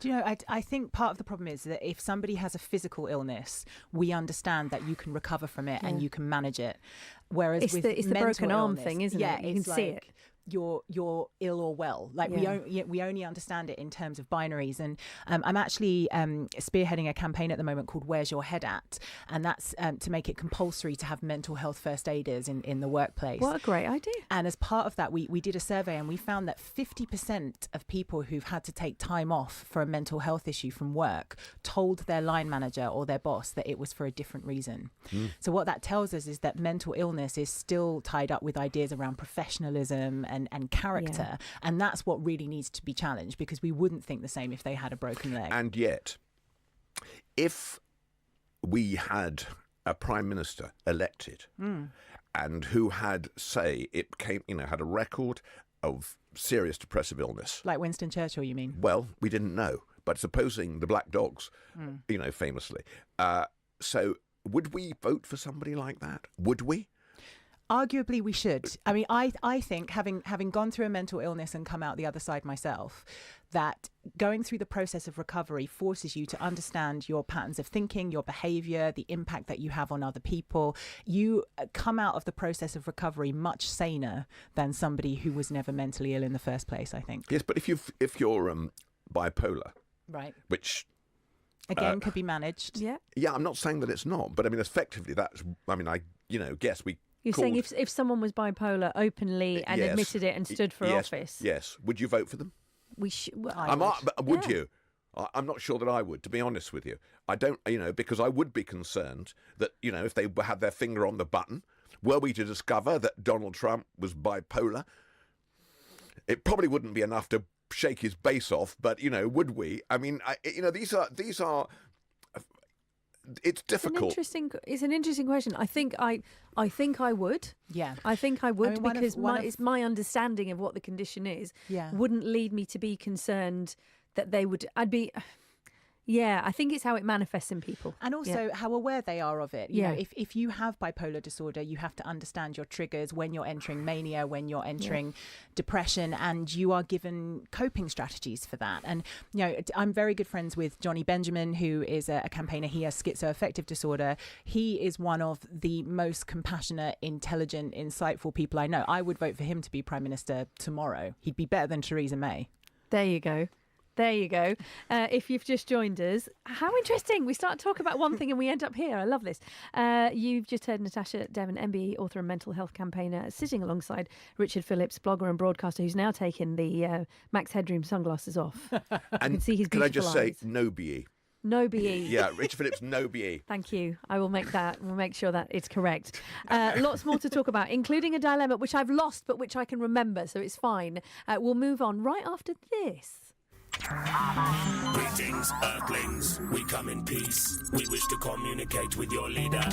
Do you know, I think part of the problem is that if somebody has a physical illness, we understand that you can recover from it and you can manage it. Whereas it's the broken arm thing, isn't it? You can see it. You're ill or well. Like we only understand it in terms of binaries. And I'm actually spearheading a campaign at the moment called Where's Your Head At? And that's to make it compulsory to have mental health first aiders in the workplace. What a great idea. And as part of that, we did a survey and we found that 50% of people who've had to take time off for a mental health issue from work told their line manager or their boss that it was for a different reason. So what that tells us is that mental illness is still tied up with ideas around professionalism and character, and that's what really needs to be challenged, because we wouldn't think the same if they had a broken leg. And yet, if we had a prime minister elected and who had, say, had a record of serious depressive illness, like Winston Churchill, you mean? Well, we didn't know, but supposing the Black Dogs, famously, so would we vote for somebody like that? Would we? Arguably, we should. I mean, I think having gone through a mental illness and come out the other side myself, that going through the process of recovery forces you to understand your patterns of thinking, your behaviour, the impact that you have on other people. You come out of the process of recovery much saner than somebody who was never mentally ill in the first place, I think. Yes, but if you're bipolar, right, which again could be managed. Yeah, I'm not saying that it's not, but I mean, effectively, guess we. You're saying if someone was bipolar openly and admitted it and stood for office? Yes. Would you vote for them? We should. Would you? I'm not sure that I would, to be honest with you. I don't, because I would be concerned that, if they had their finger on the button, were we to discover that Donald Trump was bipolar, it probably wouldn't be enough to shake his base off, but, would we? I mean, these are... It's difficult. It's an interesting question. I think I would. Yeah. I think I would, because my understanding of what the condition is wouldn't lead me to be concerned that they would. I think it's how it manifests in people. And also how aware they are of it. You know, if you have bipolar disorder, you have to understand your triggers when you're entering mania, when you're entering depression, and you are given coping strategies for that. And, I'm very good friends with Johnny Benjamin, who is a campaigner. He has schizoaffective disorder. He is one of the most compassionate, intelligent, insightful people I know. I would vote for him to be Prime Minister tomorrow. He'd be better than Theresa May. There you go. If you've just joined us, how interesting. We start to talk about one thing and we end up here. I love this. You've just heard Natasha Devon, MBE, author and mental health campaigner, sitting alongside Richard Phillips, blogger and broadcaster, who's now taken the Max Headroom sunglasses off. And you can see his beautiful eyes. Can I just say, no BE? No BE. Yeah, Richard Phillips, no BE. Thank you. I will make that. We'll make sure that it's correct. Lots more to talk about, including a dilemma which I've lost but which I can remember, so it's fine. We'll move on right after this. Greetings, Earthlings. We come in peace. We wish to communicate with your leader.